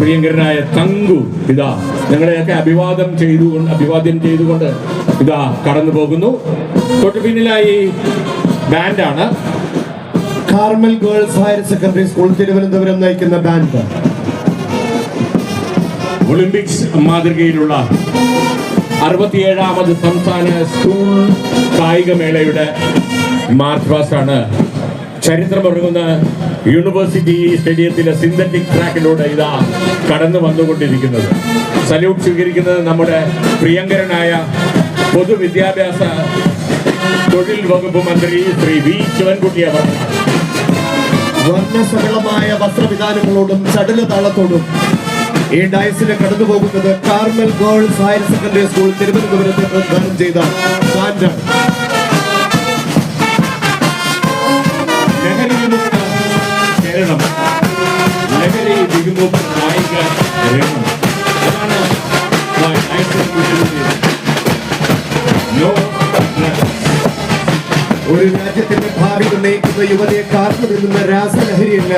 പ്രിയങ്കരനായ തങ്കു ഇതാ ഞങ്ങളെയൊക്കെ അഭിവാദ്യം ചെയ്തുകൊണ്ട് ഇതാ കടന്നു പോകുന്നു. തൊട്ടു പിന്നിലായി ബാൻഡാണ്. Carmel girls higher secondary school Thiruvananthapuram നയിക്കുന്ന ബാൻഡ്. ഒളിമ്പിക്സ് മാതൃകയിലുള്ള 67ാമത് സംസ്ഥാന സ്കൂൾ കായികമേളയുടെ മാർച്ച് പാസ്റ്റാണ് ചരിത്രമുറങ്ങുന്ന യൂണിവേഴ്സിറ്റി സ്റ്റേഡിയത്തിലെ സിന്തറ്റിക് ട്രാക്കിലൂടെ ഇതാ കടന്നു വന്നുകൊണ്ടിരിക്കുന്നത്. സല്യൂട്ട് സ്വീകരിക്കുന്നത് നമ്മുടെ പ്രിയങ്കരനായ പൊതുവിദ്യാഭ്യാസ തൊഴിൽ വകുപ്പ് മന്ത്രി ശ്രീ വി ശിവൻകുട്ടി അവർ. വർണ്ണസരളമായ വസ്ത്രവിധാനങ്ങളോടും ചടുലതാളത്തോടും ഈ ഡയസിന് കടന്നു പോകുന്നത് Carmel girls higher secondary school തിരുവനന്തപുരത്ത് പ്രദാനം ചെയ്ത ബാൻഡ്. കേരളം ലഹരി വിമുക്ത കായിക രംഗം ഒരു രാജ്യത്തിന്റെ ഭാവി നിർണ്ണയിക്കുന്ന യുവതയെ കാത്തു നിൽക്കുന്ന രാസലഹരിയല്ല